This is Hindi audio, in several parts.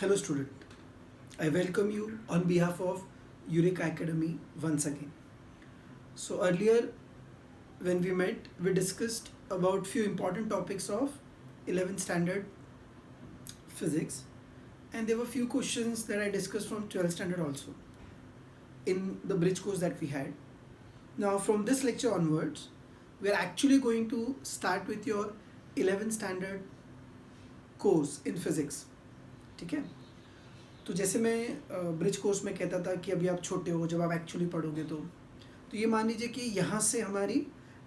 Hello student, I welcome you on behalf of Eureka Academy once again. So earlier when we met, we discussed about few important topics of 11th standard physics, and there were few questions that I discussed from 12th standard also in the bridge course that we had. Now from this lecture onwards, we are actually going to start with your 11th standard course in physics. ठीक है, तो जैसे मैं ब्रिज कोर्स में कहता था कि अभी आप छोटे हो, जब आप एक्चुअली पढ़ोगे तो ये मान लीजिए कि यहाँ से हमारी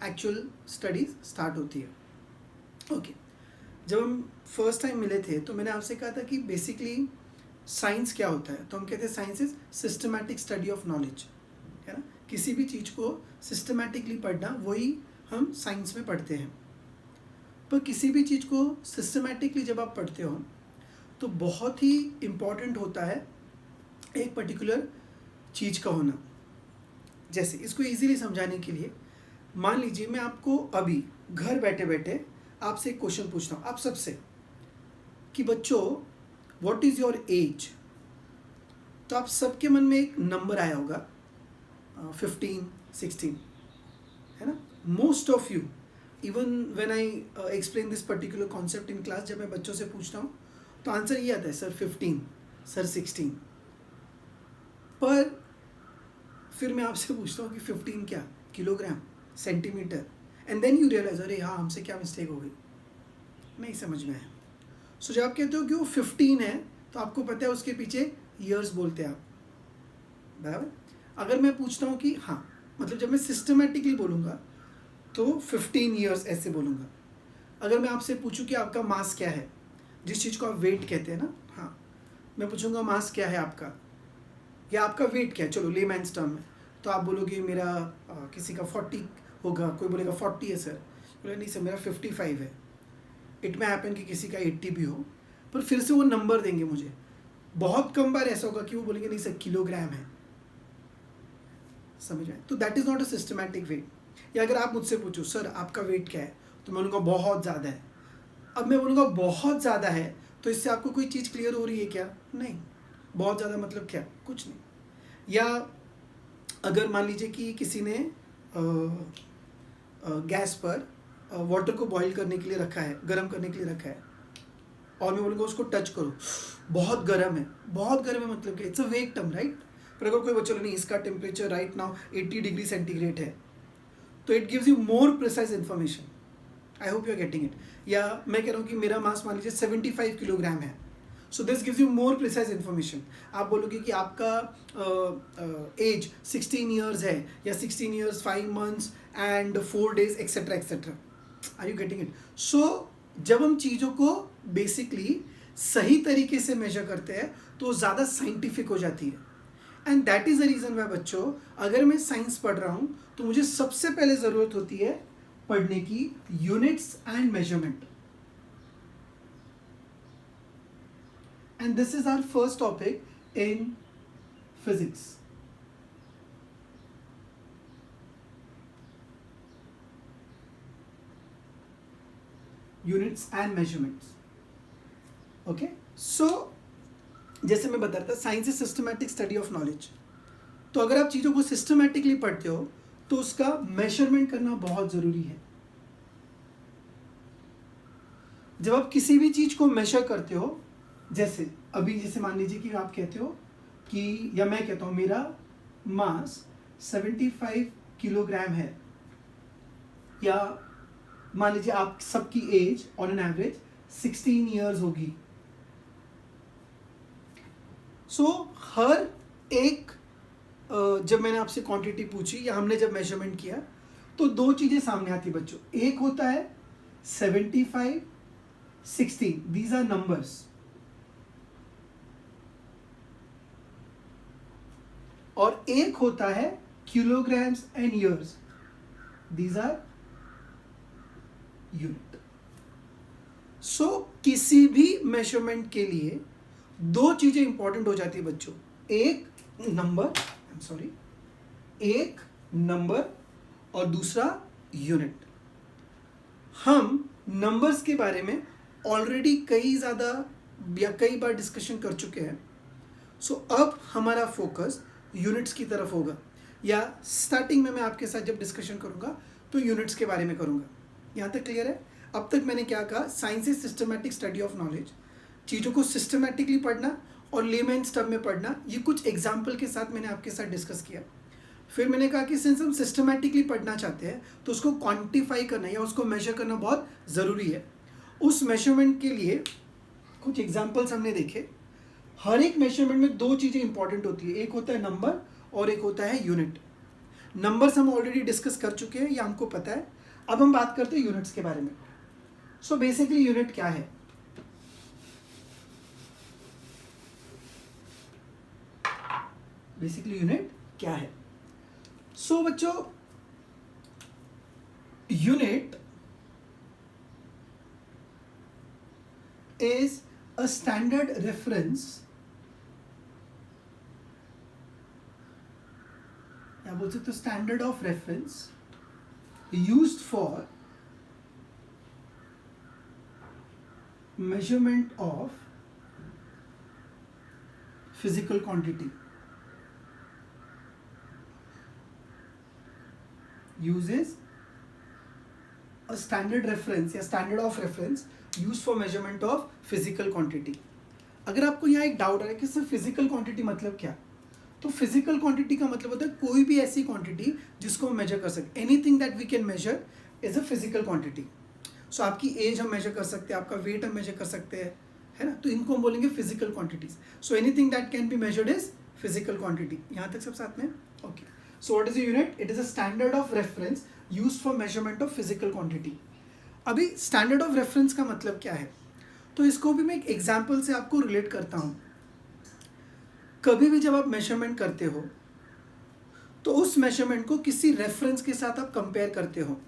एक्चुअल स्टडीज स्टार्ट होती है. ओके, जब हम फर्स्ट टाइम मिले थे तो मैंने आपसे कहा था कि बेसिकली साइंस क्या होता है. तो हम कहते हैं science is systematic study of knowledge, है ना. किसी भी चीज़ को सिस्टमैटिकली पढ़ना, वही हम साइंस में पढ़ते हैं. पर किसी भी चीज़ को सिस्टमैटिकली जब आप पढ़ते हो तो बहुत ही इम्पॉर्टेंट होता है एक पर्टिकुलर चीज़ का होना. जैसे इसको इजीली समझाने के लिए मान लीजिए मैं आपको अभी घर बैठे बैठे आपसे एक क्वेश्चन पूछता हूँ, आप सबसे, कि बच्चों व्हाट इज़ योर एज. तो आप सबके मन में एक नंबर आया होगा 15, 16, है ना. Most of you, even when I explain this particular concept in class, जब मैं बच्चों से पूछता हूँ तो आंसर ये आता है सर 15, सर 16. पर फिर मैं आपसे पूछता हूँ कि 15 क्या, kilogram, centimetre, and then you realise अरे हाँ हमसे क्या मिस्टेक हो गई, नहीं समझ में आया. सो जब आप कहते हो कि वो 15 है तो आपको पता है उसके पीछे ईयर्स बोलते हैं आप, बराबर. अगर मैं पूछता हूँ कि हाँ, मतलब जब मैं सिस्टमेटिकली बोलूँगा तो 15 ईयर्स ऐसे बोलूँगा. अगर मैं आपसे पूछूं कि आपका मास क्या है, जिस चीज़ को आप वेट कहते हैं ना, हाँ, मैं पूछूंगा मास क्या है आपका, या आपका वेट क्या है, चलो लेमैन्स टर्म में, तो आप बोलोगे मेरा किसी का 40 होगा, कोई बोलेगा 40 है सर, बोले नहीं सर मेरा 55 है. इट में हैपन कि किसी का 80 भी हो, पर फिर से वो नंबर देंगे मुझे. बहुत कम बार ऐसा होगा कि वो बोलेंगे नहीं सर किलोग्राम है. समझ में? तो that is not a systematic way. या अगर आप मुझसे पूछो सर आपका वेट क्या है, तो मैं बोलूँगा बहुत ज़्यादा है. अब मैं बोलूँगा बहुत ज़्यादा है तो इससे आपको कोई चीज़ क्लियर हो रही है क्या? नहीं. बहुत ज़्यादा मतलब क्या? कुछ नहीं. या अगर मान लीजिए कि किसी ने गैस पर वाटर को बॉईल करने के लिए रखा है, गर्म करने के लिए रखा है, और मैं बोलूँगा उसको टच करो, बहुत गर्म है. बहुत गर्म है मतलब क्या? इट्स अ वेग टर्म, राइट. पर अगर कोई चलो नहीं, इसका temperature right now 80 degree centigrade है, तो it gives you more precise information. I hope you are getting it. या मैं कह रहा हूँ कि मेरा मास मान लीजिए 75 किलोग्राम है, so this gives you more precise information. आप बोलोगे कि आपका एज 16 ईयर्स है, या 16 years 5 months and 4 days etcetera etcetera. Are you getting it? So जब हम चीज़ों को बेसिकली सही तरीके से मेजर करते हैं तो ज़्यादा साइंटिफिक हो जाती है. And that is the reason why बच्चों, अगर मैं साइंस पढ़ रहा हूँ तो मुझे सबसे पहले ज़रूरत होती है पढ़ने की units and measurement. And this is our first topic in physics. Units and measurements. Okay, so जैसे मैं बता रहा था, science is systematic study of knowledge. तो अगर आप चीज़ों को सिस्टमैटिकली पढ़ते हो तो उसका मेजरमेंट करना बहुत ज़रूरी है. जब आप किसी भी चीज़ को मेजर करते हो, जैसे अभी जैसे मान लीजिए कि आप कहते हो कि, या मैं कहता हूँ मेरा मास 75 किलोग्राम है, या मान लीजिए आप सबकी age on an average 16 years होगी. सो हर एक जब मैंने आपसे क्वांटिटी पूछी या हमने जब मेजरमेंट किया तो दो चीज़ें सामने आती बच्चों. एक होता है 75, 16, दीज आर नंबर्स. और एक होता है kilograms and years, these are unit. So किसी भी मेजरमेंट के लिए दो चीजें इंपॉर्टेंट हो जाती है बच्चों. एक नंबर और दूसरा यूनिट. हम नंबर्स के बारे में ऑलरेडी कई ज़्यादा या कई बार डिस्कशन कर चुके हैं. सो अब हमारा फोकस यूनिट्स की तरफ होगा, या स्टार्टिंग में मैं आपके साथ जब डिस्कशन करूँगा तो यूनिट्स के बारे में करूँगा. यहाँ तक क्लियर है? अब तक मैंने क्या कहा? Science is systematic study of knowledge. चीज़ों को सिस्टमैटिकली पढ़ना और लेमैन टर्म में पढ़ना. ये कुछ एग्जाम्पल के साथ मैंने आपके साथ डिस्कस किया. फिर मैंने कहा कि सिंस हम सिस्टमैटिकली पढ़ना चाहते हैं तो उसको क्वांटिफाई करना या उसको मेजर करना बहुत ज़रूरी है. उस मेजरमेंट के लिए कुछ एग्जाम्पल्स हमने देखे. हर एक मेजरमेंट में दो चीज़ें इंपॉर्टेंट होती है, एक होता है नंबर और एक होता है यूनिट. नंबर्स हम ऑलरेडी डिस्कस कर चुके हैं, ये हमको पता है. अब हम बात करते हैं यूनिट्स के बारे में. सो बेसिकली यूनिट क्या है? बेसिकली यूनिट क्या है? सो बच्चों, unit is a standard reference, या बोल सकते हो standard of reference used for measurement of physical quantity. uses a standard reference या standard of reference used for measurement of physical quantity. अगर आपको यहाँ एक डाउट है कि सर फिजिकल क्वांटिटी मतलब क्या, तो फिजिकल क्वांटिटी का मतलब होता है कोई भी ऐसी क्वांटिटी जिसको हम मेजर कर सकते. Anything that we can measure is a physical quantity. So आपकी एज हम मेजर कर सकते हैं, आपका वेट हम मेजर कर सकते हैं, है ना. तो इनको हम बोलेंगे physical quantities. So anything that can be measured is physical quantity. यहाँ तक सब साथ में okay. So what is a unit? It is a standard of reference used for measurement of physical quantity. अभी standard of reference का मतलब क्या है? तो इसको भी मैं एक एग्जाम्पल से आपको रिलेट करता हूँ. कभी भी जब आप मेजरमेंट करते हो तो उस मेजरमेंट को किसी रेफरेंस के साथ आप कंपेयर करते हो.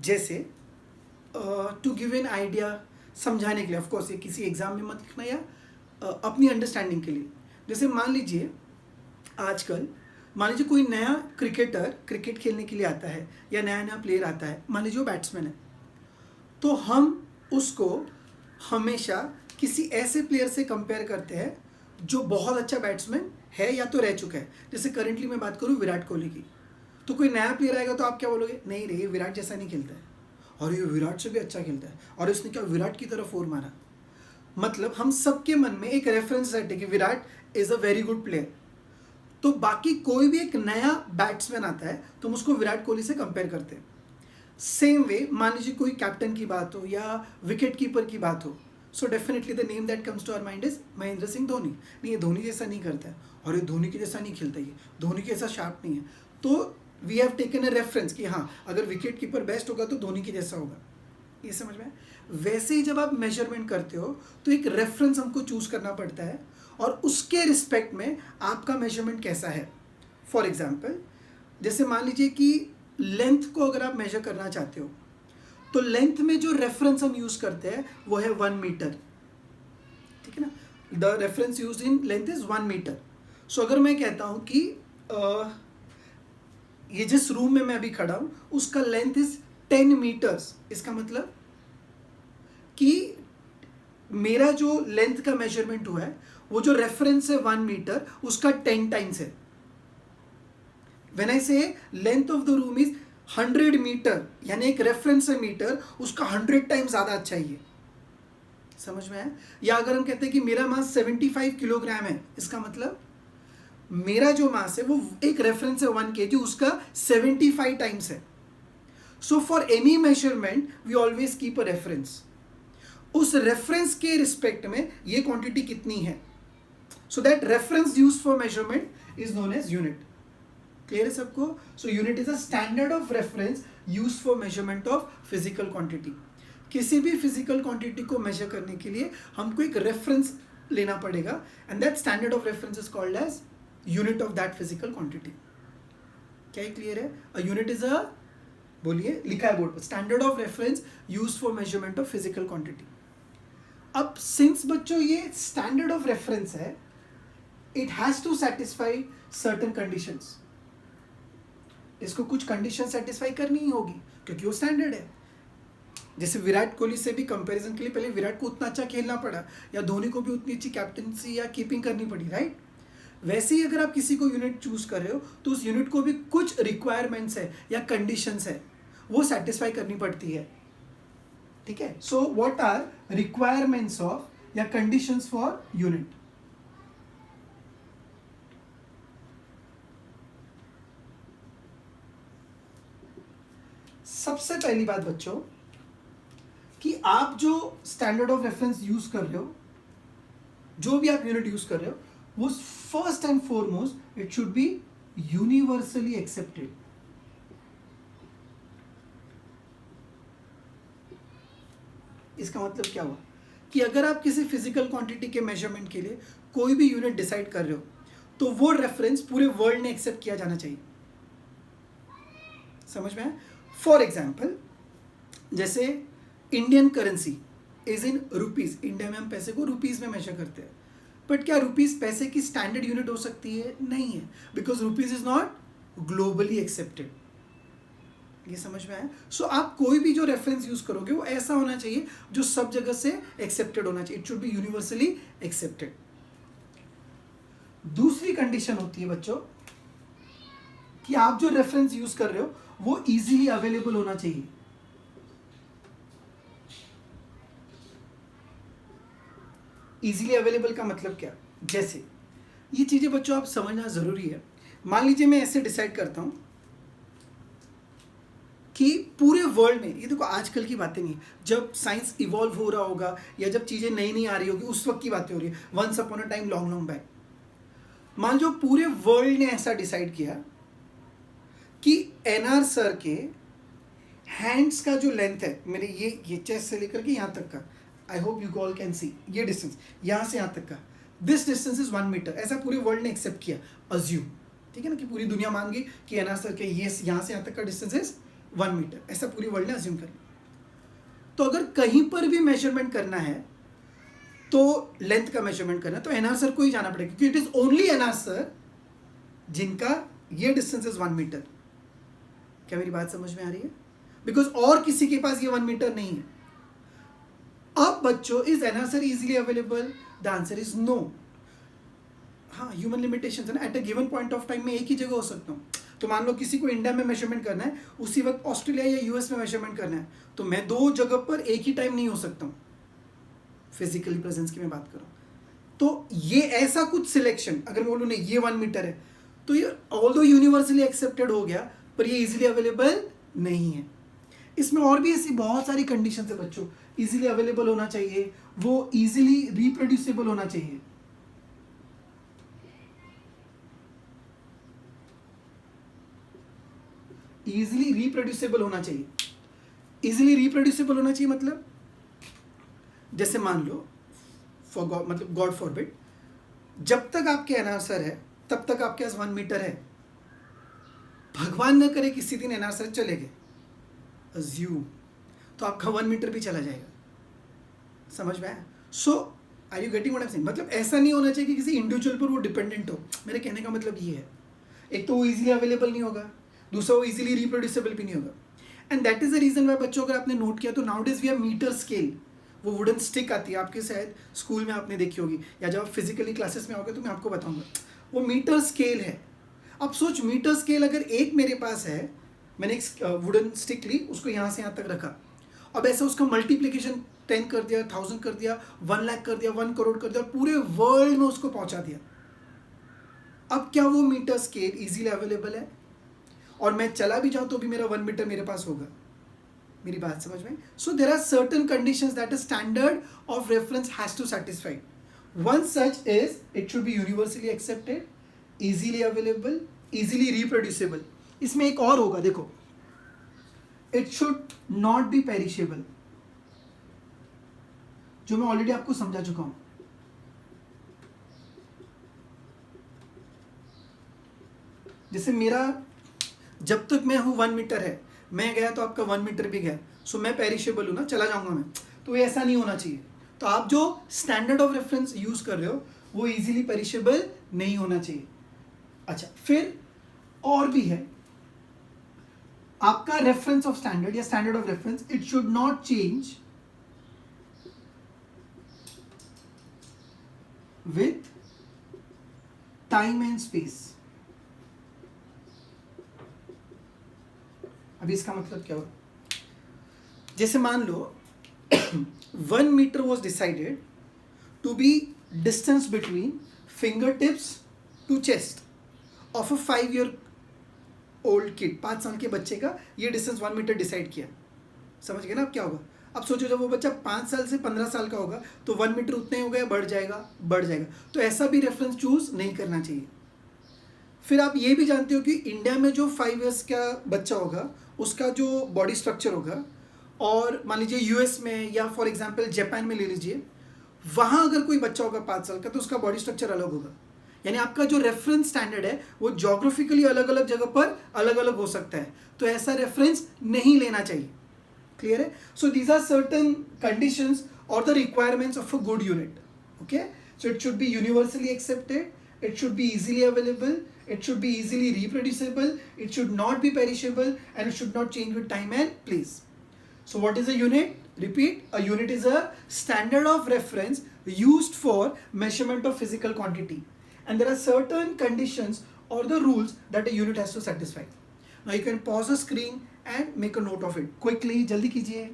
जैसे टू गिव एन आइडिया, समझाने के लिए, ऑफकोर्स ये किसी एग्जाम में मत लिखना या अपनी अंडरस्टैंडिंग के लिए. जैसे मान लीजिए आजकल, मान लीजिए कोई नया क्रिकेटर क्रिकेट खेलने के लिए आता है या नया नया प्लेयर आता है, मान लीजिए वो बैट्समैन है, तो हम उसको हमेशा किसी ऐसे प्लेयर से कंपेयर करते हैं जो बहुत अच्छा बैट्समैन है या तो रह चुका है. जैसे करेंटली मैं बात करूँ विराट कोहली की, तो कोई नया प्लेयर आएगा तो आप क्या बोलोगे? नहीं रे, विराट जैसा नहीं खेलता है, और ये विराट से भी अच्छा खेलता है, और इसने क्या विराट की तरफ 4 मारा. मतलब हम सबके मन में एक रेफरेंस सेट है कि Virat is a very good player. तो बाकी कोई भी एक नया बैट्समैन आता है तो हम उसको विराट कोहली से कंपेयर करते हैं. सेम वे मान लीजिए कोई कैप्टन की बात हो या विकेट कीपर की बात हो, so definitely the name that comes to our mind is Mahendra Singh Dhoni. नहीं, ये धोनी जैसा नहीं करता है, और ये धोनी के जैसा नहीं खेलता, ये धोनी के जैसा शार्प नहीं है. तो we have taken a reference कि हाँ, अगर विकेट कीपर बेस्ट होगा तो धोनी के जैसा होगा. ये समझ में? वैसे ही जब आप मेजरमेंट करते हो तो एक रेफरेंस हमको चूज करना पड़ता है, और उसके रिस्पेक्ट में आपका मेजरमेंट कैसा है. फॉर एग्जाम्पल, जैसे मान लीजिए कि लेंथ को अगर आप मेजर करना चाहते हो, तो लेंथ में जो रेफरेंस हम यूज करते हैं वो है 1 मीटर. ठीक है ना. The reference use in length is 1 metre. So अगर मैं कहता हूं कि ये जिस रूम में मैं अभी खड़ा हूं उसका लेंथ इज 10 मीटर्स, इसका मतलब कि मेरा जो लेंथ का मेजरमेंट हुआ है वो जो रेफरेंस है 1 मीटर, उसका 10 टाइम्स है. When I say length of the room is 100 metre, यानी एक रेफरेंस है मीटर, उसका 100 टाइम्स ज़्यादा अच्छा ही है. समझ में आया? या अगर हम कहते हैं कि मेरा मास 75 किलोग्राम है, इसका मतलब मेरा जो मास है वो एक रेफरेंस है 1 kg, उसका 75 टाइम्स है. So for any measurement we always keep a reference. उस रेफरेंस के रिस्पेक्ट में ये क्वांटिटी कितनी है, so that reference used for measurement is known as unit. Clear है सबको? So unit is a standard of reference used for measurement of physical quantity. किसी भी फिजिकल क्वांटिटी को मेजर करने के लिए हमको एक रेफरेंस लेना पड़ेगा, and that standard of reference is called as unit of that physical quantity. क्या क्लियर है? अ यूनिट इज अ, बोलिए, लिखा है बोर्ड पर, standard of reference used for measurement of physical quantity. अब सिंस बच्चों ये स्टैंडर्ड ऑफ रेफरेंस है, it has to satisfy certain conditions. इसको कुछ कंडीशन सेटिस्फाई करनी ही होगी क्योंकि वो स्टैंडर्ड है. जैसे विराट कोहली से भी कंपैरिजन के लिए पहले विराट को उतना अच्छा खेलना पड़ा, या धोनी को भी उतनी अच्छी कैप्टनसी या कीपिंग करनी पड़ी, राइट? वैसे ही अगर आप किसी को यूनिट चूज कर रहे हो तो उस यूनिट को भी कुछ रिक्वायरमेंट्स है या कंडीशंस है वो सेटिस्फाई करनी पड़ती है, ठीक है? So what are requirements of या कंडीशंस फॉर यूनिट? सबसे पहली बात बच्चों कि आप जो स्टैंडर्ड ऑफ रेफरेंस यूज कर रहे हो, जो भी आप यूनिट यूज कर रहे हो, वो first and foremost it should be universally accepted. इसका मतलब क्या हुआ कि अगर आप किसी फिजिकल क्वांटिटी के मेजरमेंट के लिए कोई भी यूनिट डिसाइड कर रहे हो तो वो रेफरेंस पूरे वर्ल्ड में एक्सेप्ट किया जाना चाहिए। समझ में आया? फॉर एग्जाम्पल, जैसे Indian currency is in rupees. India में हम पैसे को रुपीज में मेजर करते हैं, बट क्या रुपीज पैसे की स्टैंडर्ड यूनिट हो सकती है? नहीं है, because rupees is not globally accepted. ये समझ में आया? सो आप कोई भी जो रेफरेंस यूज करोगे वो ऐसा होना चाहिए जो सब जगह से एक्सेप्टेड होना चाहिए। It should be universally accepted. दूसरी कंडीशन होती है बच्चों कि आप जो रेफरेंस यूज कर रहे हो वो इजीली अवेलेबल होना चाहिए। इजीली अवेलेबल का मतलब क्या? जैसे ये चीजें बच्चों आप समझना जरूरी है। मान लीजिए मैं ऐसे डिसाइड करता हूं कि पूरे वर्ल्ड में, ये देखो आजकल की बातें नहीं, जब साइंस इवॉल्व हो रहा होगा या जब चीजें नई नई आ रही होगी उस वक्त की बातें हो रही है, once upon a time long long back. मान लो पूरे वर्ल्ड ने ऐसा डिसाइड किया कि एनआर सर के हैंड्स का जो लेंथ है, मेरे ये चेस्ट से लेकर के यहाँ तक का, आई hope you all can see, ये डिस्टेंस यहाँ से यहाँ तक का, दिस डिस्टेंस इज 1 मीटर। ऐसा पूरे वर्ल्ड ने एक्सेप्ट किया, अज्यूम, ठीक है ना, कि पूरी दुनिया मान गई कि एनआर सर के ये यहाँ से यहाँ तक का डिस्टेंस इज 1 मीटर, ऐसा पूरी वर्ल्ड ने अज्यूम कर लिया। तो अगर कहीं पर भी मेजरमेंट करना है तो लेंथ का मेजरमेंट करना है तो एनआर सर को ही जाना पड़ेगा, क्योंकि it is only NR sir जिनका ये डिस्टेंस इज 1 मीटर। क्या मेरी बात समझ में आ रही है? बिकॉज और किसी के पास ये 1 मीटर नहीं है। अब बच्चों, is NR sir easily available? The answer is no. हाँ, ह्यूमन लिमिटेशन है ना, at a given point of time में एक ही जगह हो सकता हूँ। तो मान लो किसी को इंडिया में मेजरमेंट करना है, उसी वक्त ऑस्ट्रेलिया या यूएस में मेजरमेंट करना है, तो मैं 2 जगह पर एक ही टाइम नहीं हो सकता हूँ। फिजिकली प्रेजेंस की मैं बात करूँ तो ये ऐसा कुछ सिलेक्शन, अगर मैं बोलूँ नहीं ये 1 मीटर है, तो ये ऑल्दो यूनिवर्सली एक्सेप्टेड हो गया, पर ये इजीली अवेलेबल नहीं है। इसमें और भी ऐसी बहुत सारी कंडीशन है बच्चों। इजीली अवेलेबल होना चाहिए, वो इजीली रिप्रोड्यूसेबल होना चाहिए। इजीली रिप्रोड्यूसेबल होना चाहिए। इजीली रिप्रोड्यूसेबल होना चाहिए मतलब, जैसे मान लो फॉर गॉड, मतलब गॉड फॉरबिड, जब तक आपके एनआर सर है तब तक आपके पास 1 मीटर है। भगवान न करे किसी दिन एनआर सर चले गए, अज्यूम, तो आपका 1 मीटर भी चला जाएगा। समझ में आया? So are you getting what I am saying? मतलब ऐसा नहीं होना चाहिए कि किसी इंडिविजुअल पर वो डिपेंडेंट हो। मेरे कहने का मतलब ये है, एक तो वो इजीली अवेलेबल नहीं होगा, दूसरा वो इजीली रिप्रोड्यूसेबल भी नहीं होगा। And that is the reason why बच्चों, अगर आपने नोट किया तो nowadays we have metre scale. वो वुडन स्टिक आती है, आपके शायद स्कूल में आपने देखी होगी, या जब आप फिजिकली क्लासेस में आओगे तो मैं आपको बताऊंगा। वो मीटर स्केल है। अब सोच, मीटर स्केल अगर एक मेरे पास है, मैंने एक वुडन स्टिक ली, उसको यहाँ से यहाँ तक रखा, अब ऐसा उसका मल्टीप्लिकेशन 10 कर दिया, 1000 कर दिया, 1 लाख कर दिया, 1 करोड़ कर दिया, पूरे वर्ल्ड में उसको पहुंचा दिया। अब क्या वो मीटर स्केल इजीली अवेलेबल है? और मैं चला भी जाऊं तो भी मेरा 1 मीटर मेरे पास होगा। मेरी बात समझ में? So there are certain conditions that a standard of reference has to satisfy. One such is it should be universally accepted, easily available, easily reproducible. इसमें एक और होगा, देखो, it should not be perishable, जो मैं ऑलरेडी आपको समझा चुका हूं। जैसे मेरा, जब तक मैं हूं 1 मीटर है, मैं गया तो आपका 1 मीटर भी गया, सो मैं पेरिशेबल हूं ना, चला जाऊंगा मैं, तो ये ऐसा नहीं होना चाहिए। तो आप जो स्टैंडर्ड ऑफ रेफरेंस यूज कर रहे हो वो इजीली पेरिशेबल नहीं होना चाहिए। अच्छा, फिर और भी है, आपका रेफरेंस ऑफ स्टैंडर्ड या standard of reference, it should not change with time and space. अभी इसका मतलब क्या हो, जैसे मान लो 1 metre was decided to be distance between finger tips to chest of a 5 year old kid, 5 साल के बच्चे का ये डिस्टेंस 1 मीटर डिसाइड किया। समझ गए ना अब क्या होगा। अब सोचो जब वो बच्चा 5 साल से 15 साल का होगा तो 1 मीटर उतना ही हो गया, बढ़ जाएगा बढ़ जाएगा। तो ऐसा भी रेफरेंस चूज नहीं करना चाहिए। फिर आप ये भी जानते हो कि इंडिया में जो 5 years का बच्चा होगा उसका जो बॉडी स्ट्रक्चर होगा, और मान लीजिए यूएस में या फॉर एग्जांपल जापान में ले लीजिए, वहाँ अगर कोई बच्चा होगा 5 साल का तो उसका बॉडी स्ट्रक्चर अलग होगा। यानी आपका जो रेफरेंस स्टैंडर्ड है वो जोग्राफिकली अलग अलग जगह पर अलग अलग हो सकता है, तो ऐसा रेफरेंस नहीं लेना चाहिए। क्लियर है। So these are certain conditions और the requirements of a good unit. Okay, so it should be universally accepted, it should be easily available, it should be easily reproducible, it should not be perishable, and it should not change with time and place. So what is a unit? Repeat, a unit is a standard of reference used for measurement of physical quantity, and there are certain conditions or the rules that a unit has to satisfy. Now you can pause the screen and make a note of it quickly. जल्दी कीजिए।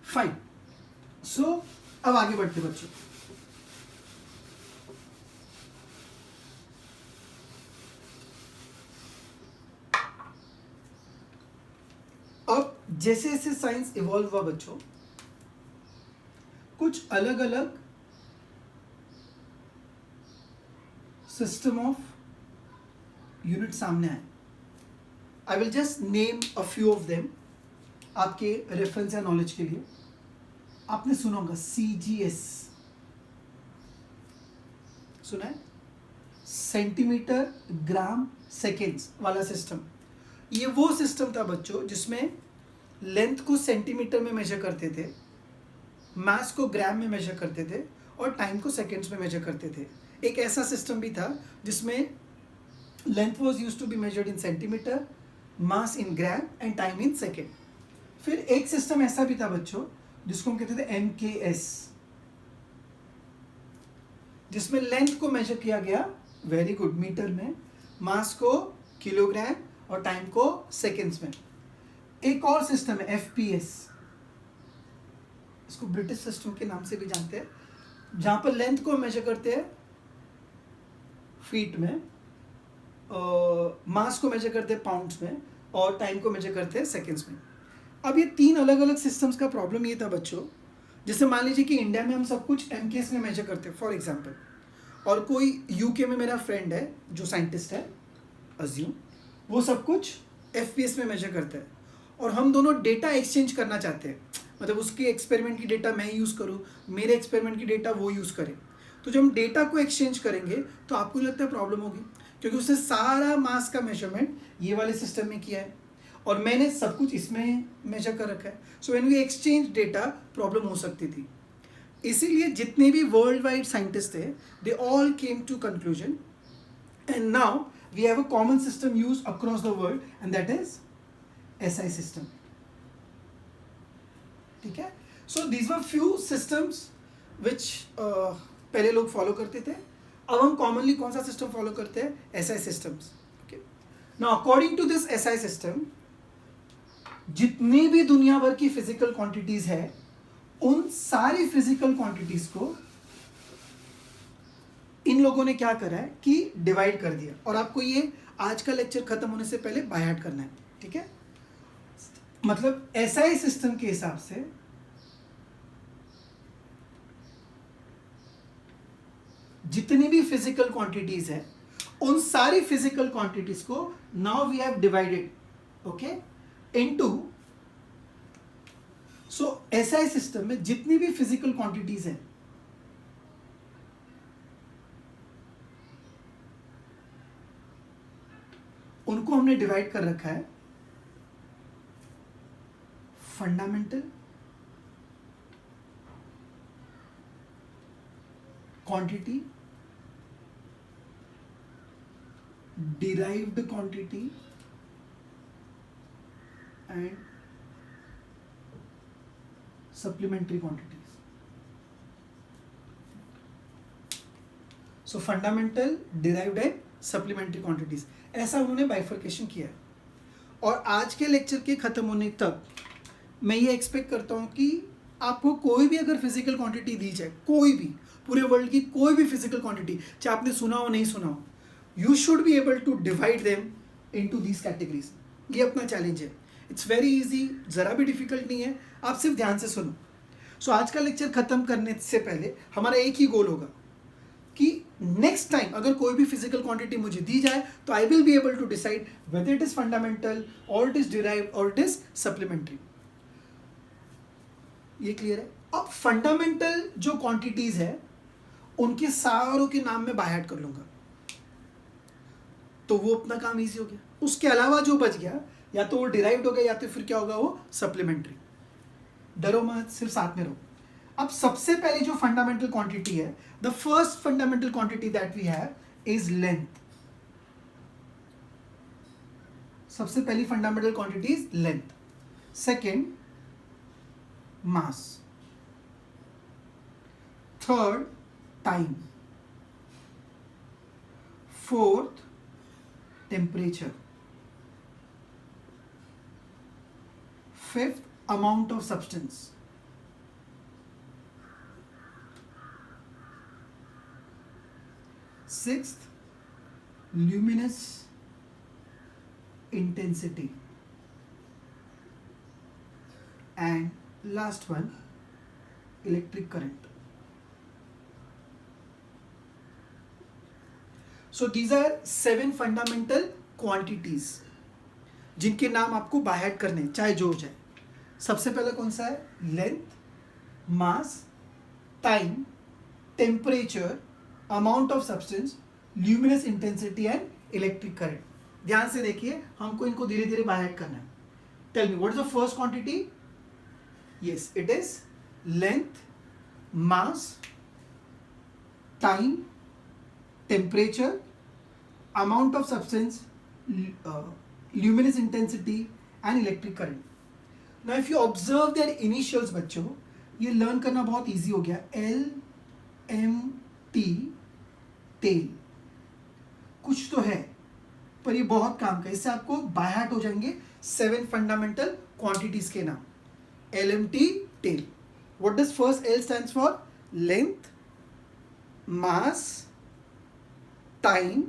फाइन। सो अब आगे बढ़ते बच्चों। अब जैसे जैसे साइंस इवॉल्व हुआ बच्चों, कुछ अलग अलग सिस्टम ऑफ यूनिट सामने आए। I will just name a few of them आपके रेफरेंस या नॉलेज के लिए। आपने सुना होगा CGS, सुना है? सेंटीमीटर ग्राम सेकेंड्स वाला सिस्टम। ये वो सिस्टम था बच्चों जिसमें लेंथ को सेंटीमीटर में मेजर करते थे, मास को ग्राम में मेजर करते थे, और टाइम को सेकेंड्स में मेजर करते थे। एक ऐसा सिस्टम भी था जिसमें length was used to be measured in centimetre, mass in gram and time in second. फिर एक सिस्टम ऐसा भी था बच्चों जिसको हम कहते थे MKS, जिसमें लेंथ को मेजर किया गया, वेरी गुड, मीटर में, मास को किलोग्राम और टाइम को सेकेंड्स में। एक और सिस्टम है FPS, इसको ब्रिटिश सिस्टम के नाम से भी जानते हैं, जहां पर लेंथ को मेजर करते हैं फीट में, मास को मेजर करते हैं पाउंड्स में, और टाइम को मेजर करते हैं सेकेंड्स में। अब ये 3 अलग अलग सिस्टम्स का प्रॉब्लम ये था बच्चों, जैसे मान लीजिए कि इंडिया में हम सब कुछ MKS में मेजर करते हैं फॉर एग्जांपल, और कोई UK में मेरा फ्रेंड है जो साइंटिस्ट है, अज्यूम, वो सब कुछ FPS में मेजर करता है, और हम दोनों डेटा एक्सचेंज करना चाहते हैं। मतलब उसके एक्सपेरिमेंट की डेटा मैं यूज़ करूँ, मेरे एक्सपेरिमेंट की डेटा वो यूज़ करें। तो जब हम डेटा को एक्सचेंज करेंगे तो आपको लगता है प्रॉब्लम होगी, क्योंकि उसने सारा मास का मेजरमेंट ये वाले सिस्टम में किया है और मैंने सब कुछ इसमें मेजर कर रखा है। So when we exchange data problem हो सकती थी। इसीलिए जितने भी वर्ल्ड वाइड साइंटिस्ट थे, they all came to conclusion, and now we have a common system use across the world, and that is SI system. ठीक है। So these were few systems which पहले लोग फॉलो करते थे। अब हम कॉमनली कौन सा सिस्टम फॉलो करते हैं? SI systems. Okay, now according to this SI system, जितनी भी दुनिया भर की फिजिकल क्वांटिटीज है, उन सारी फिजिकल क्वांटिटीज को इन लोगों ने क्या करा है कि डिवाइड कर दिया, और आपको ये आज का लेक्चर खत्म होने से पहले बाय हार्ट करना है। ठीक है, मतलब SI सिस्टम के हिसाब से जितनी भी फिजिकल क्वांटिटीज है, उन सारी फिजिकल क्वांटिटीज को now we have divided, okay, into, so SI system में जितनी भी फिजिकल क्वांटिटीज है, उनको हमने डिवाइड कर रखा है fundamental, quantity, derived quantity and supplementary quantities. So fundamental, derived and supplementary quantities, ऐसा उन्होंने बाइफर्केशन किया है. और आज के लेक्चर के खत्म होने तक मैं ये एक्सपेक्ट करता हूँ कि आपको कोई भी अगर फिजिकल क्वांटिटी दी जाए, कोई भी, पूरे वर्ल्ड की कोई भी फिजिकल क्वांटिटी, चाहे आपने सुना हो नहीं सुना हो, you should be able to divide them into these categories. ये अपना चैलेंज है. इट्स वेरी इजी, ज़रा भी डिफिकल्ट नहीं है, आप सिर्फ ध्यान से सुनो. सो आज का लेक्चर खत्म करने से पहले हमारा एक ही गोल होगा कि नेक्स्ट टाइम अगर कोई भी फिजिकल क्वांटिटी मुझे दी जाए तो I will be able to decide whether it is fundamental और इट इज डिराइव्ड और इट इज सप्लीमेंट्री. ये क्लियर है. अब फंडामेंटल जो क्वांटिटीज है उनके सारों के नाम में बाय हार्ट कर लूंगा, तो वो अपना काम इजी हो गया. उसके अलावा जो बच गया या तो वो डिराइव्ड हो गया या तो फिर क्या होगा, वो सप्लीमेंट्री. डरो मत, सिर्फ साथ में रहो. अब सबसे पहले जो फंडामेंटल क्वांटिटी है, the first fundamental quantity that we have is length. सबसे पहली fundamental quantity is length. Second mass. Third time. Fourth temperature. Fifth amount of substance. Sixth, luminous intensity. And last one, electric current. So these are 7 fundamental quantities जिनके नाम आपको बाय हार्ट करने हैं, चाहे जो हो जाए. सबसे पहले कौन सा है? Length, mass, time, temperature, amount of substance, luminous intensity and electric current. ध्यान से देखिए, हमको इनको धीरे धीरे बाय हार्ट करना है. Tell me what is the first quantity? Yes, it is length, mass, time, temperature, amount of substance, luminous intensity and electric current. Now if you observe their initials बच्चों, ये लर्न करना बहुत इजी हो गया. LMT, tell. कुछ तो है पर ये बहुत काम का. इससे आपको बाय हार्ट हो जाएंगे 7 फंडामेंटल क्वांटिटीज के नाम. LMT, tell. What does first L stands for? Length, mass, time,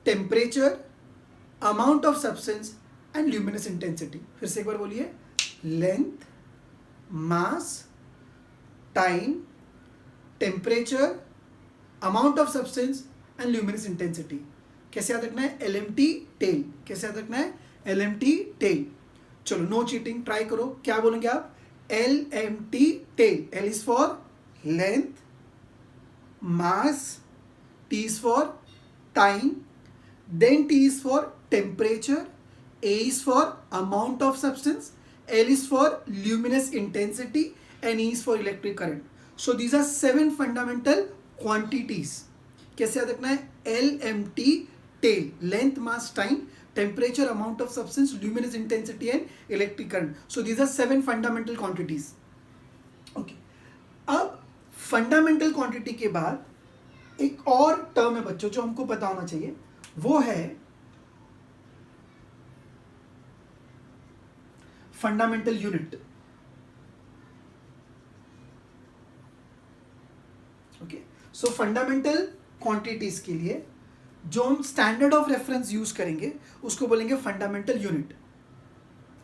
temperature, amount of substance and luminous intensity. फिर से एक बार बोलिए. Length, mass, time, temperature, amount of substance and luminous intensity. कैसे याद रखना है? LMT, tell. कैसे याद रखना है? LMT, tell. चलो, नो चीटिंग, ट्राई करो. क्या बोलेंगे आप? LMT, tell. L is for length, mass, T is for time, then T is for temperature, A is for amount of substance, L is for luminous intensity and E is for electric current. So these are 7 fundamental quantities. कैसे याद रखना है? LMT, tail. Length, mass, time, temperature, amount of substance, luminous intensity and electric current. So these are 7 fundamental quantities. Okay. अब fundamental quantity के बाद एक और टर्म है बच्चों जो हमको पता होना चाहिए, वो है फंडामेंटल यूनिट. ओके. सो फंडामेंटल क्वांटिटीज के लिए जो हम स्टैंडर्ड ऑफ रेफरेंस यूज करेंगे उसको बोलेंगे फंडामेंटल यूनिट.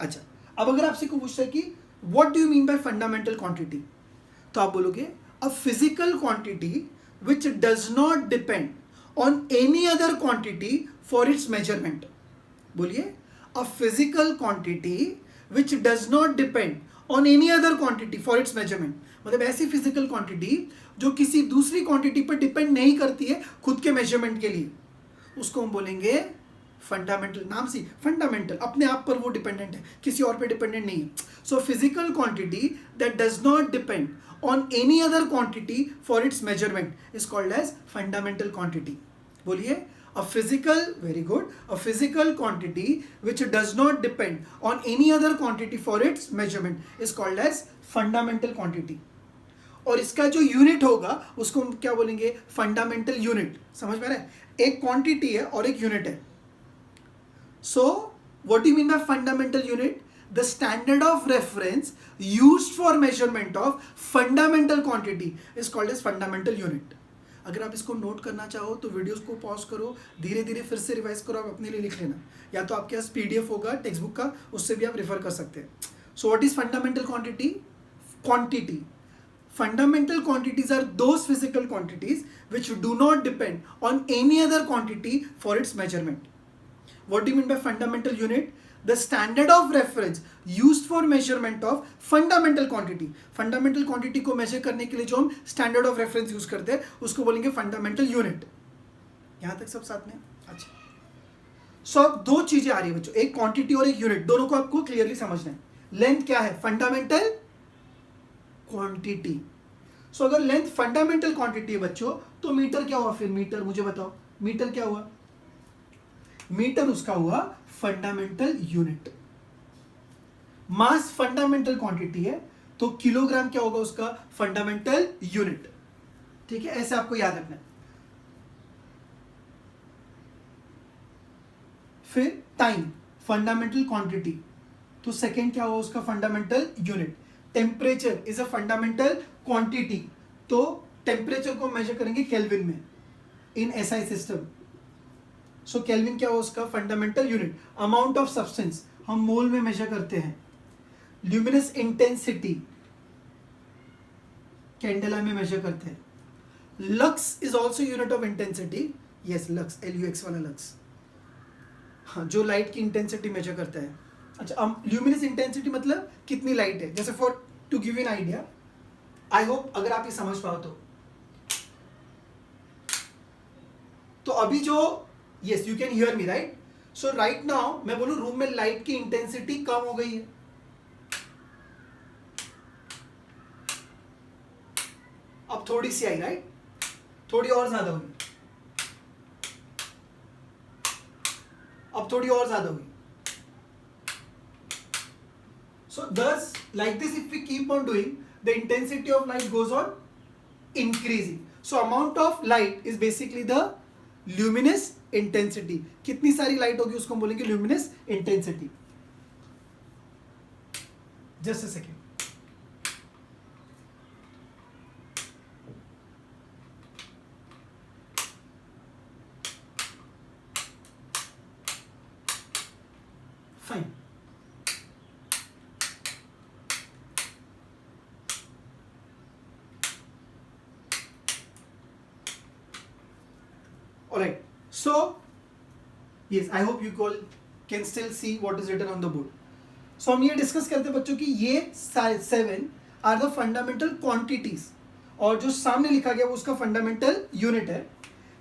अच्छा, अब अगर आपसे को पूछता है कि what do you mean by fundamental quantity, तो आप बोलोगे a physical quantity which does not depend on any other quantity for its measurement. बोलिए, a physical quantity which does not depend on any other quantity for its measurement. मतलब ऐसी फिजिकल क्वांटिटी जो किसी दूसरी क्वांटिटी पर डिपेंड नहीं करती है खुद के मेजरमेंट के लिए, उसको हम बोलेंगे फंडामेंटल, नाम सी फंडामेंटल, अपने आप पर वो डिपेंडेंट है, किसी और पे डिपेंडेंट नहीं है. So physical quantity that does not depend on any other quantity for its measurement is called as fundamental quantity. बोलिए. A physical, very good, a physical quantity which does not depend on any other quantity for its measurement is called as fundamental quantity. और इसका जो यूनिट होगा उसको हम क्या बोलेंगे? Fundamental unit. समझ में आ रहा है? एक क्वांटिटी है और एक यूनिट है. So what do you mean by fundamental unit? The standard of reference used for measurement of fundamental quantity is called as fundamental unit. अगर आप इसको नोट करना चाहो तो वीडियोस को पॉज करो, धीरे धीरे फिर से रिवाइज करो, आप अपने लिए लिख लेना, या तो आपके पास पीडीएफ होगा टेक्स्ट बुक का, उससे भी आप रेफर कर सकते हैं. So what is fundamental quantity? Quantity. Fundamental quantities are those physical quantities which do not depend on any other quantity for its measurement. What do you mean by fundamental unit? The standard of reference used for measurement of fundamental quantity. Fundamental quantity को measure करने के लिए जो हम standard of reference use करते हैं उसको बोलेंगे fundamental unit. यहाँ तक सब साथ में? अच्छा. सो अब दो चीजें आ रही है बच्चों, एक क्वांटिटी और एक यूनिट, दोनों को आपको क्लियरली समझना है. लेंथ क्या है? Fundamental quantity. सो अगर लेंथ फंडामेंटल क्वांटिटी है बच्चों तो मीटर क्या हुआ? फिर मीटर मुझे बताओ, मीटर क्या हुआ? मीटर उसका हुआ फंडामेंटल यूनिट. मास फंडामेंटल क्वांटिटी है तो किलोग्राम क्या होगा उसका? Fundamental unit. ठीक है, ऐसे आपको याद रखना है. फिर टाइम फंडामेंटल क्वांटिटी तो सेकेंड क्या हुआ उसका? Fundamental unit. Temperature is a fundamental quantity तो टेम्परेचर को मेजर करेंगे केल्विन में in SI system. So kelvin क्या हुआ उसका? Fundamental unit. Amount of substance हम मोल में मेजर करते हैं. ल्यूमिनस इंटेंसिटी कैंडेला में मेजर करते हैं. Lux is also unit of intensity. Yes, lux, LUX वाला लक्स, हाँ, जो लाइट की इंटेंसिटी मेजर करता है. अच्छा, ल्यूमिनस इंटेंसिटी मतलब कितनी लाइट है. जैसे for to give an idea, I hope अगर आप ये समझ पाओ तो अभी जो, yes you can hear me right. So right now मैं बोलूं रूम में लाइट की इंटेंसिटी कम हो गई है. अब थोड़ी सी आई राइट, थोड़ी और ज्यादा हुई, अब थोड़ी और ज्यादा हुई. So thus, like this, if we keep on doing, the intensity of light goes on increasing. So amount of light is basically the luminous intensity. कितनी सारी लाइट होगी उसको हम बोलेंगे luminous intensity. Just a second. Fine. Alright, so yes, I hope you all can still see what is written on the board. So हम ये डिस्कस करते हैं बच्चों कि ये 7 आर द फंडामेंटल क्वांटिटीज और जो सामने लिखा गया वो उसका फंडामेंटल यूनिट है.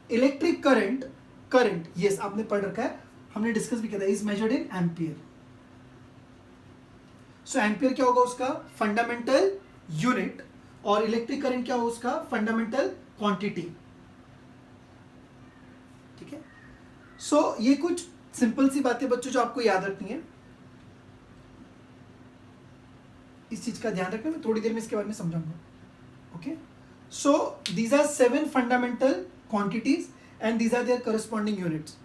इलेक्ट्रिक करंट, करंट यस आपने पढ़ रखा है, हमने डिस्कस भी किया था, is measured in ampere. So ampere क्या होगा उसका? Fundamental unit. और इलेक्ट्रिक करंट क्या होगा उसका? Fundamental quantity. ठीक है. सो ये कुछ सिंपल सी बातें बच्चों जो आपको याद रखनी है, इस चीज का ध्यान रखना. मैं थोड़ी देर में इसके बारे में समझाऊंगा. Okay. So these are 7 fundamental quantities and these are their corresponding units.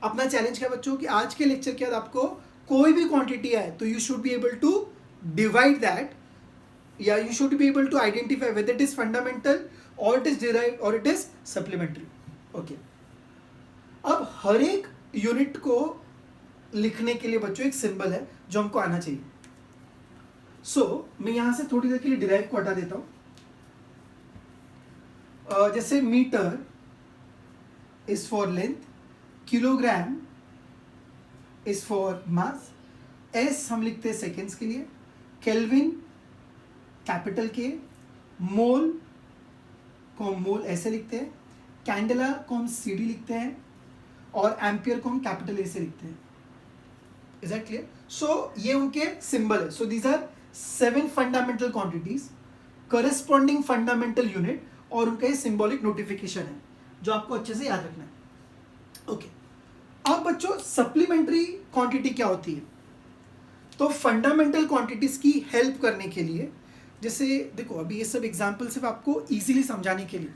अपना चैलेंज क्या बच्चों कि आज के लेक्चर के बाद आपको कोई भी क्वांटिटी आए तो you should be able to divide that, या you should be able to identify whether it is fundamental और इट इज डिराइव्ड और इट इज सप्लीमेंट्री. ओके. अब हर एक यूनिट को लिखने के लिए बच्चों एक सिंबल है जो हमको आना चाहिए. सो मैं यहां से थोड़ी देर के लिए डिराइव को हटा देता हूं. जैसे metre is for length, kilogram is for mass, s हम लिखते हैं सेकेंड्स के लिए, केल्विन कैपिटल के, मोल को हम मोल ऐसे लिखते हैं, कैंडेला को हम CD लिखते हैं, और एम्पियर को हम कैपिटल ए से लिखते हैं। Is that clear? सो ये उनके सिंबल है। So these are 7 fundamental quantities, corresponding fundamental unit, और उनका ये सिंबॉलिक नोटिफिकेशन है जो आपको अच्छे से याद रखना है। ओके, अब बच्चों सप्लीमेंट्री क्वांटिटी क्या होती है? तो फंडामेंटल क्वांटिटीज की हेल्प करने के लिए, जैसे देखो अभी ये सब एग्जाम्पल सिर्फ आपको इजीली समझाने के लिए,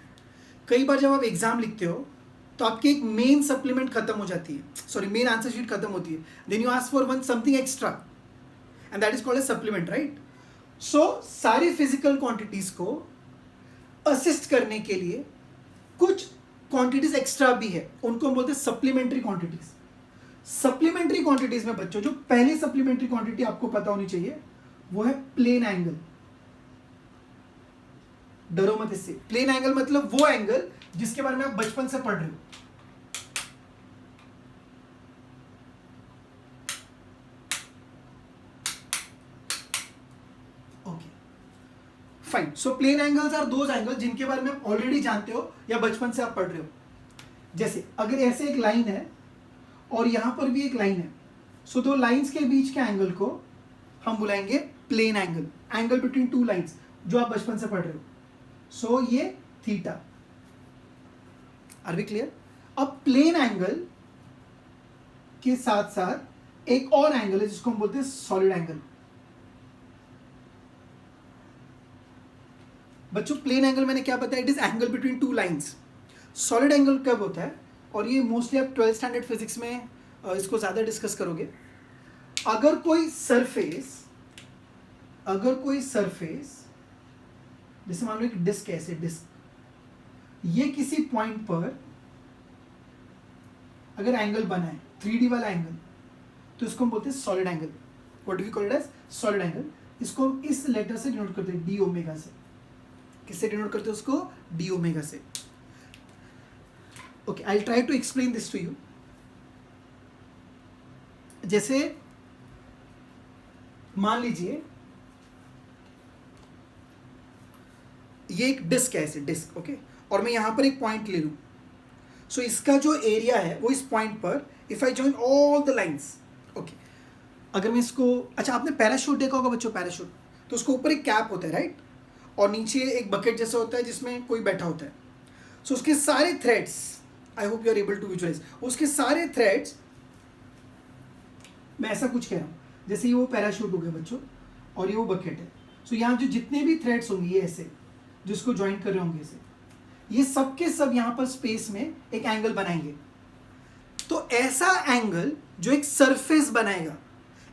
कई बार जब आप एग्जाम लिखते हो तो आपकी एक मेन सप्लीमेंट खत्म हो जाती है, सॉरी मेन आंसर शीट खत्म होती है, then you ask for one something extra and that is called as supplement, right? So सारी फिजिकल क्वांटिटीज को असिस्ट करने के लिए कुछ क्वांटिटीज एक्स्ट्रा भी है, उनको हम बोलते हैं सप्लीमेंट्री क्वांटिटीज। सप्लीमेंट्री क्वांटिटीज में बच्चों जो पहली सप्लीमेंट्री क्वांटिटी आपको पता होनी चाहिए वो है प्लेन एंगल। डरो मत इससे। प्लेन एंगल मतलब वो एंगल जिसके बारे में आप बचपन से पढ़ रहे हो। Okay fine. So plane angles are those angle जिनके बारे में आप ऑलरेडी जानते हो या बचपन से आप पढ़ रहे हो। जैसे अगर ऐसे एक लाइन है और यहां पर भी एक लाइन है, सो दो लाइंस के बीच के एंगल को हम बुलाएंगे plane angle, angle between two lines, जो आप बचपन से पढ़ रहे हो। सो ये थीटा। Are we clear? अब प्लेन एंगल के साथ साथ एक और एंगल है जिसको हम बोलते हैं सॉलिड एंगल। बच्चों प्लेन एंगल मैंने क्या बताया? It is angle between two lines. Solid angle कब होता है? और ये मोस्टली आप 12th स्टैंडर्ड फिजिक्स में इसको ज्यादा डिस्कस करोगे। अगर कोई सरफेस जैसे मान लो एक डिस्क है, ऐसे डिस्क, ये किसी पॉइंट पर अगर एंगल बना है 3D वाला एंगल, तो इसको हम बोलते हैं solid angle. What do we call it as? Solid angle. इसको हम इस लेटर से डिनोट करते हैं, डी ओमेगा से। किससे डिनोट करते हैं उसको? डी ओमेगा से। Okay, I try to explain this to you. जैसे मान लीजिए ये एक डिस्क है, ऐसे डिस्क, ओके, और मैं यहां पर एक पॉइंट ले लूं। सो इसका जो एरिया है वो इस पॉइंट पर, if I join all the lines, okay, अगर मैं इसको, अच्छा आपने पैराशूट देखा होगा बच्चों, पैराशूट, तो उसको ऊपर एक कैप होता है, राइट, और नीचे एक बकेट जैसा होता है जिसमें कोई बैठा होता है। सो उसके सारे threads, I hope you are able to visualise, उसके सारे थ्रेड्स, मैं ऐसा कुछ कह रहा हूँ, जैसे ये वो पैराशूट हो गया बच्चों और ये वो बकेट है। सो यहाँ जो जितने भी थ्रेड्स होंगे ये ऐसे जिसको ज्वाइन कर रहे होंगे ऐसे, ये सब के सब यहाँ पर स्पेस में एक एंगल बनाएंगे। तो ऐसा एंगल जो एक सरफेस बनाएगा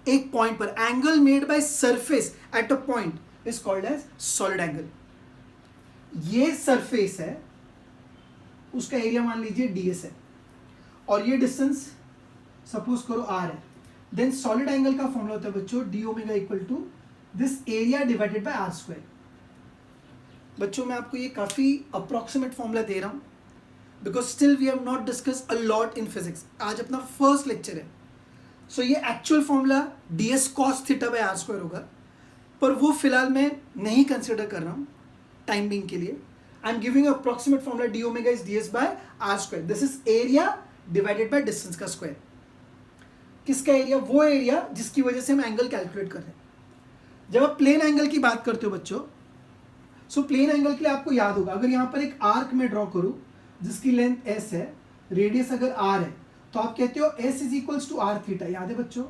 एक पॉइंट पर, angle made by surface at a point is called as solid angle. ये सरफेस है, उसका एरिया मान लीजिए ds है, और ये डिस्टेंस सपोज करो r है। देन सॉलिड एंगल का फॉर्मूला होता है बच्चों d omega equal to this area divided by r square. बच्चों मैं आपको ये काफी अप्रोक्सीमेट फॉर्मूला दे रहा हूं because still we have not discuss a lot in physics. आज अपना फर्स्ट लेक्चर है। सो ये actual formula ds cos theta by r square होगा, पर वो फिलहाल मैं नहीं कंसिडर कर रहा हूं टाइम बीइंग के लिए। I am giving approximate formula d omega is ds by r square. This is area divided by distance का स्क्वायर। किसका एरिया? वो एरिया जिसकी वजह से हम एंगल कैलकुलेट कर रहे हैं। जब आप प्लेन एंगल की बात करते हो बच्चों, सो प्लेन एंगल के लिए आपको याद होगा, अगर यहाँ पर एक आर्क में ड्रॉ करूं जिसकी लेंथ s है, रेडियस अगर r है, तो आप कहते हो s is equals to r theta. याद है बच्चों?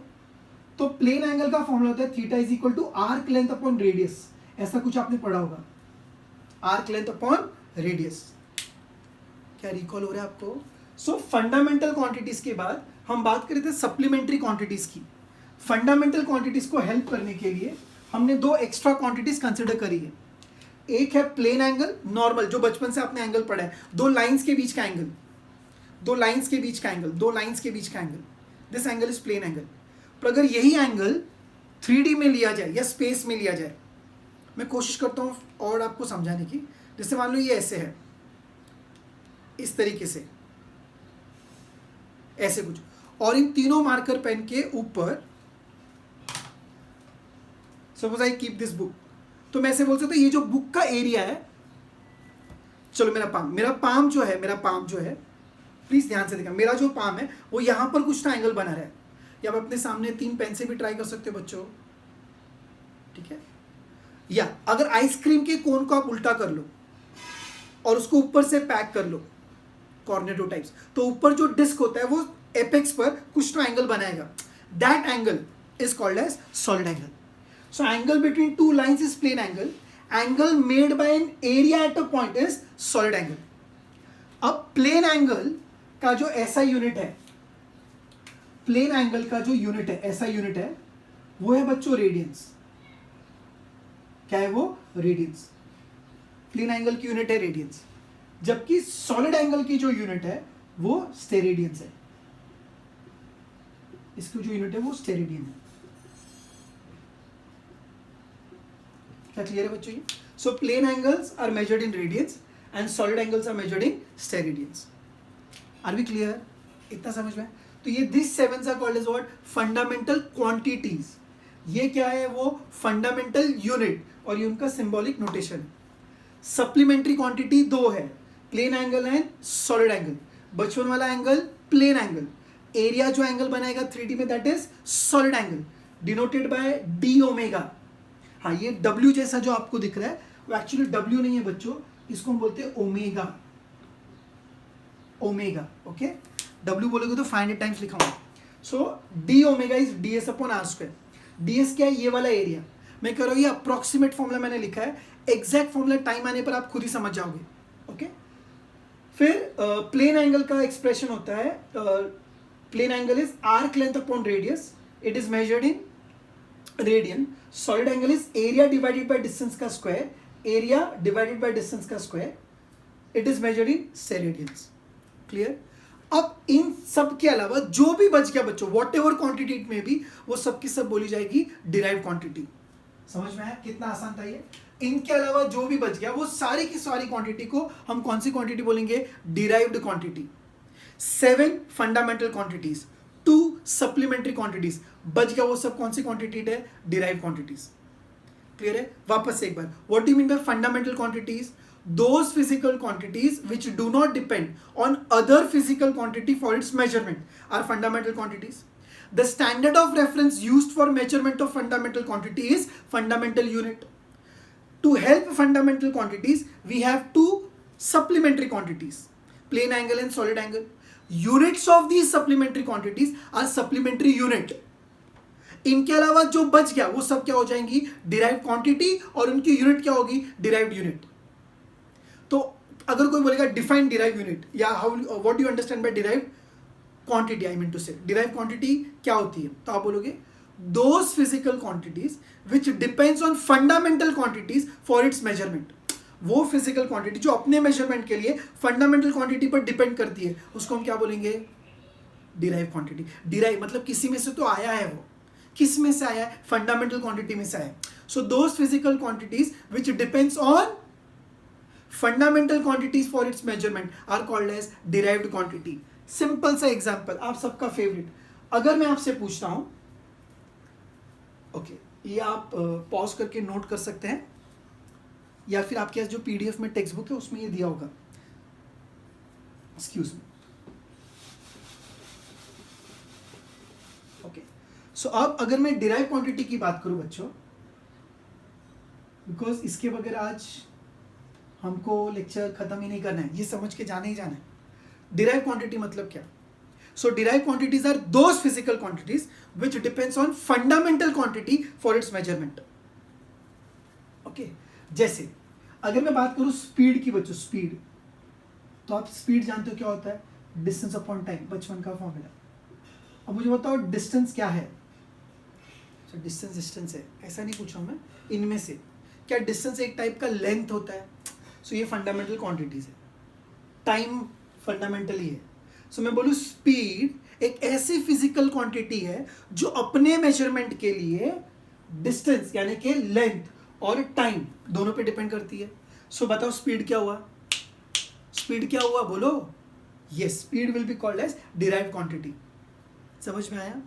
तो प्लेन एंगल का फॉर्मूला होता है theta is equal to arc length upon radius. ऐसा कुछ आपने पढ़ा होगा, आर्क लेंथ अपॉन रेडियस। क्या रिकॉल हो रहा है आपको? सो फंडामेंटल क्वांटिटीज के बाद हम बात कर रहे थे सप्लीमेंट्री क्वांटिटीज की। फंडामेंटल क्वांटिटीज को हेल्प करने के लिए हमने दो एक्स्ट्रा क्वांटिटीज कंसिडर करी है। एक है प्लेन एंगल, नॉर्मल, जो बचपन से आपने एंगल पढ़ा है, दो लाइंस के बीच का एंगल, दो लाइंस के बीच का एंगल, दो लाइंस के बीच का angle, this angle is plane angle. पर अगर यही एंगल 3D में लिया जाए या स्पेस में लिया जाए, मैं कोशिश करता हूँ और आपको समझाने की। जैसे मान लो ये ऐसे है, इस तरीके से, ऐसे कुछ, और इन तीनों मार्कर पेन के ऊपर suppose I keep this book, तो मैं ऐसे बोल सकता हूँ ये जो बुक का एरिया है, चलो मेरा पाम जो है प्लीज ध्यान से देखा, मेरा जो पाम है वो यहाँ पर कुछ ना एंगल बना रहा है, या आप अपने सामने 3 पेन से भी ट्राई कर सकते हो बच्चों, ठीक है। या अगर आइसक्रीम के कोन को आप उल्टा कर लो और उसको ऊपर से पैक कर लो कॉर्नेटो टाइप्स, तो ऊपर जो डिस्क होता है वो एपेक्स पर कुछ ना एंगल बनाएगा, that angle is called as solid angle. So angle between two lines is plane angle. Angle made by an area at a point is solid angle. अब plane angle का जो SI यूनिट है, plane angle का जो यूनिट है, SI यूनिट है, वो है बच्चों रेडियंस. क्या है वो? रेडियंस. plane angle की यूनिट है रेडियंस, जबकि solid angle की जो यूनिट है वो स्टेरेडियंस है. इसकी जो यूनिट है वो स्टेरेडियन है. क्या क्लियर है बच्चों? So plane angles are measured in radians and solid angles are measured in steradians. Are we clear? इतना समझ में? तो ये this sevens are called as what? Fundamental quantities. ये क्या है? वो फंडामेंटल यूनिट, और ये उनका सिंबॉलिक नोटेशन. सप्लीमेंट्री क्वांटिटी दो है, plane angle and solid angle. बचपन वाला एंगल प्लेन एंगल, एरिया जो एंगल बनाएगा 3D में that is solid angle, denoted by d omega. हाँ, ये W जैसा जो आपको दिख रहा है वो एक्चुअली W नहीं है बच्चों, इसको हम बोलते हैं ओमेगा. Omega, okay. W बोलोगे तो 500 टाइम्स लिखा हुआ. So d omega is ds upon r square. ds क्या है? ये वाला एरिया. मैं कह रहा हूँ ये अप्रोक्सीमेट फॉर्मूला मैंने लिखा है, एग्जैक्ट फॉर्मूला टाइम आने पर आप खुद ही समझ जाओगे, ओके. फिर प्लेन एंगल का एक्सप्रेशन होता है, plane angle is arc length upon radius, it is measured in radian. Solid angle is area divided by distance का square, area divided by distance का square, it is measured in steradians. Clear? अब इन सब के अलावा जो भी बच गया बच्चों, वॉट एवर क्वांटिटी इट में भी, वो सब की सब बोली जाएगी डिराइव क्वांटिटी. समझ में आया कितना आसान था ये? इनके अलावा जो भी बच गया वो सारी की सारी क्वांटिटी को हम कौन सी क्वांटिटी बोलेंगे? Derived quantity. 7 fundamental quantities, 2 supplementary quantities. बच गया वो सब कौन सी क्वांटिटी है? Derive quantities. क्लियर है? वापस से एक बार, what do you mean by fundamental quantities? Those physical quantities which do not depend on other physical quantity for its measurement are fundamental quantities. The standard of reference used for measurement of fundamental quantity is fundamental unit. To help fundamental quantities, we have 2 supplementary quantities, plane angle and solid angle. Units of these supplementary quantities are supplementary unit. इनके अलावा जो बच गया वो सब क्या हो जाएंगी? derived quantity, और उनकी यूनिट क्या होगी? derived unit. तो अगर कोई बोलेगा define derived unit, या what do you understand by derived quantity? I mean to say derived quantity क्या होती है? तो आप बोलोगे those physical quantities which depends on fundamental quantities for its measurement. वो physical quantity जो अपने measurement के लिए fundamental quantity पर depend करती है, उसको हम क्या बोलेंगे? derive quantity. derive मतलब किसी में से तो आया है, वो किस में से आया है? fundamental quantity में से आया है. So those physical quantities which depends on fundamental quantities for its measurement are called as derived quantity. Simple सा example, आप सबका favorite. अगर मैं आपसे पूछता हूँ, ओके, ये आप पॉज करके नोट कर सकते हैं, या फिर आपके पास जो पीडीएफ में टेक्स्ट बुक है उसमें ये दिया होगा. Excuse me. ओके, सो अब अगर मैं डिराइव क्वांटिटी की बात करूं बच्चों, बिकॉज इसके बगैर आज हमको लेक्चर खत्म ही नहीं करना है, ये समझ के जाना ही जाना है. डिराइव क्वांटिटी मतलब क्या? So derived quantities are those physical quantities which depends on fundamental quantity for its measurement. Okay, जैसे अगर मैं बात करूं स्पीड की बच्चों, स्पीड, तो आप स्पीड जानते हो क्या होता है? डिस्टेंस अपॉन टाइम, बचपन का फॉर्मूला. अब मुझे बताओ डिस्टेंस क्या है? so, डिस्टेंस डिस्टेंस है, ऐसा नहीं पूछा मैं. इनमें से क्या डिस्टेंस एक टाइप का लेंथ होता है? so, ये फंडामेंटल क्वांटिटीज है. टाइम फंडामेंटली है. सो मैं बोलूँ स्पीड एक ऐसी फिजिकल क्वांटिटी है जो अपने मेजरमेंट के लिए डिस्टेंस यानी कि लेंथ और टाइम दोनों पे डिपेंड करती है. सो बताओ स्पीड क्या हुआ? स्पीड क्या हुआ बोलो? Yes, speed will be called as derived quantity. समझ में आया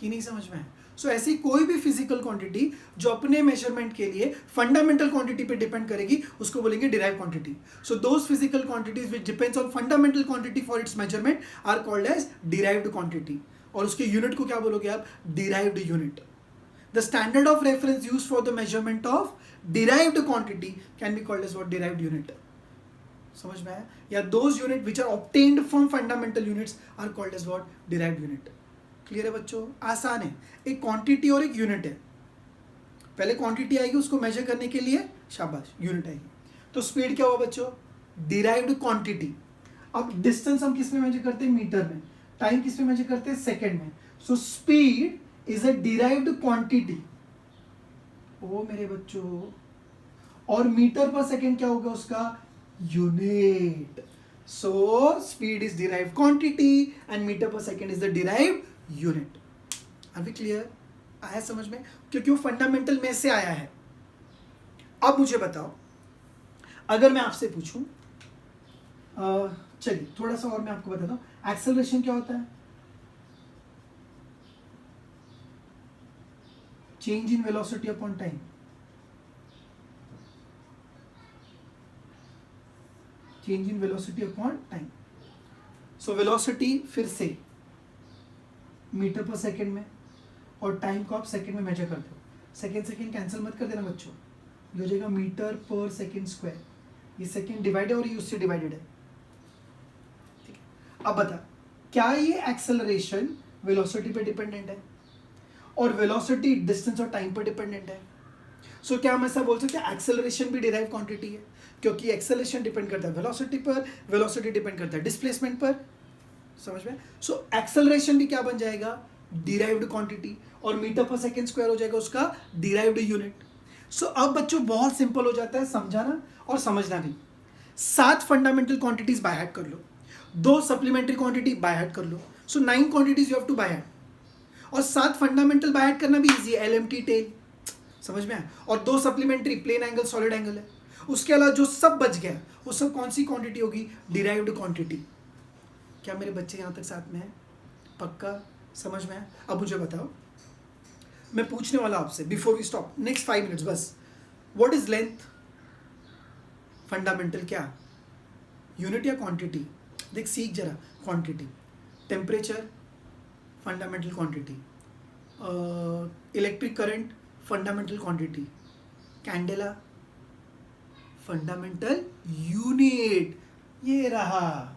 कि नहीं समझ में आया? सो ऐसी कोई भी फिजिकल क्वांटिटी जो अपने मेजरमेंट के लिए फंडामेंटल क्वांटिटी पे डिपेंड करेगी उसको बोलेंगे derive quantity. So those physical quantities which depends on fundamental quantity for its measurement are called as derived quantity. और उसके यूनिट को क्या बोलोगे आप? Derived unit. The standard of reference used for the measurement of derived quantity can be called as what? Derived unit. समझ में आया? या those unit which are obtained from fundamental units are called as what? Derived unit. Clear है बच्चों? आसान है. एक क्वांटिटी और एक यूनिट है. पहले क्वांटिटी आएगी, उसको मेजर करने के लिए शाबाश यूनिट आएगी. तो स्पीड क्या हुआ बच्चों? Derived quantity. अब डिस्टेंस हम किस में मेजर करते हैं? मीटर में. टाइम किस में मेजर करते हैं? सेकंड में. So speed is a derived quantity. ओ मेरे बच्चों, और मीटर पर सेकंड क्या होगा उसका? Unit. So speed is derived quantity and metre पर second is the derived unit. Are we clear? आया समझ में? क्योंकि वो फंडामेंटल में से आया है. अब मुझे बताओ, अगर मैं आपसे पूछूं, चलिए थोड़ा सा और मैं आपको बताता हूं. एक्सेलरेशन क्या होता है? Change in velocity upon time. Change in velocity upon time. So velocity फिर से मीटर पर सेकंड में, और टाइम को आप सेकंड में मेजर करते हो. सेकंड सेकंड कैंसिल मत कर देना बच्चों. ये हो जाएगा मीटर पर सेकंड स्क्वायर. ये सेकंड डिवाइड है और ये उससे डिवाइडेड है. ठीक है. अब बता, क्या ये एक्सेलरेशन वेलोसिटी पे डिपेंडेंट है और वेलोसिटी डिस्टेंस और टाइम पर डिपेंडेंट है? सो क्या हम ऐसा बोल सकते हैं एक्सेलरेशन भी डिराइव क्वांटिटी है? क्योंकि एक्सेलरेशन डिपेंड करता है वेलोसिटी पर, वेलोसिटी डिपेंड करता है डिस्प्लेसमेंट पर. समझ में? सो एक्सेलरेशन भी क्या बन जाएगा? Derived quantity. और मीटर पर सेकंड स्क्वायर हो जाएगा उसका डिराइव्ड यूनिट. सो अब बच्चों बहुत सिंपल हो जाता है समझाना और समझना भी. 7 फंडामेंटल क्वांटिटीज बाय हार्ट कर लो, 2 सप्लीमेंट्री क्वांटिटी बाय हार्ट कर लो. So 9 quantities you have to by heart. और 7 फंडामेंटल बाय हार्ट करना भी इजी है. एलएमटी टेल. समझ में आया? और 2 supplementary plane angle solid angle है. उसके अलावा जो सब बच गया वो सब कौन सी क्वांटिटी होगी? Derived quantity. क्या मेरे बच्चे यहां तक साथ में है? पक्का समझ में आया? अब मुझे बताओ, मैं पूछने वाला आपसे before we stop, next 5 minutes बस. What is length? फंडामेंटल क्या? यूनिट या क्वांटिटी? देख सीख जरा. Quantity. Temperature fundamental quantity. Electric current fundamental quantity. Candela fundamental unit. ये रहा,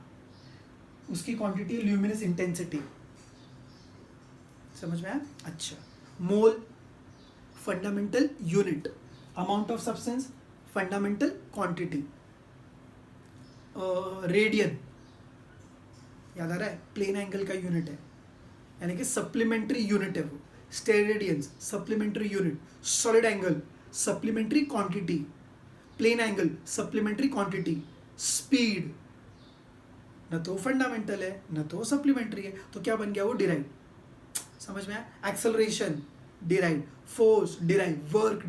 उसकी क्वांटिटी ल्यूमिनस इंटेंसिटी. समझ में आया? अच्छा. Mole fundamental unit. Amount of substance fundamental quantity. Radian याद आ रहा है? प्लेन एंगल का यूनिट है, यानी कि सप्लीमेंट्री यूनिट है वो. Steradians supplementary unit. Solid angle supplementary quantity. Plane angle supplementary quantity. Speed न तो फंडामेंटल है न तो सप्लीमेंट्री है, तो क्या बन गया वो? डिराइव. समझ में आया? Acceleration derive, force derive, work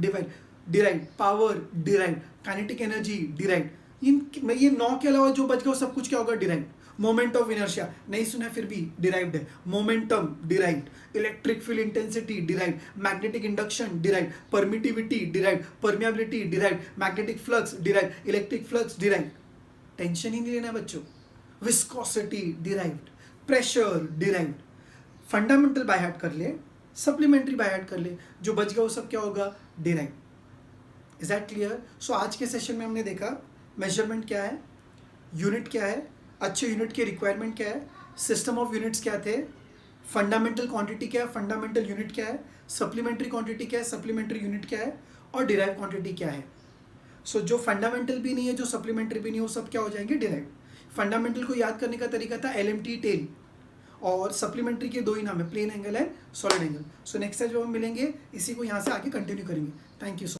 derive, power derive, kinetic energy derive. ये 9 के अलावा जो बच गया सब कुछ क्या होगा? डिराइव. मोमेंट ऑफ इनर्शिया नहीं सुना फिर भी डिराइव्ड है. Momentum derived. Electric field intensity derived. Magnetic induction derived. Permittivity derived. Permeability derived. Magnetic flux derived. Electric flux derived. Tension ही नहीं लेना बच्चों. Viscosity derived. Pressure derived. Fundamental by heart कर ले, सप्लीमेंट्री बाय हार्ट कर ले, जो बच गया वो सब क्या होगा? Derive. Is that clear? So आज के सेशन में हमने देखा मेजरमेंट क्या है, यूनिट क्या है, अच्छे यूनिट के रिक्वायरमेंट क्या है, सिस्टम ऑफ यूनिट्स क्या थे, फंडामेंटल क्वांटिटी क्या है, फंडामेंटल यूनिट क्या है, सप्लीमेंट्री क्वांटिटी क्या है, सप्लीमेंट्री यूनिट क्या है, और डिराइव क्वांटिटी क्या है. सो जो फंडामेंटल भी नहीं है, जो सप्लीमेंट्री भी नहीं है, वो सब क्या हो जाएंगे? डिराइव. फंडामेंटल को याद करने का तरीका था एलएमटी टेल, और सप्लीमेंट्री के 2 ही नाम है, plane angle and solid angle. So next time जब हम मिलेंगे इसी को यहाँ से आगे कंटिन्यू करेंगे. Thank you so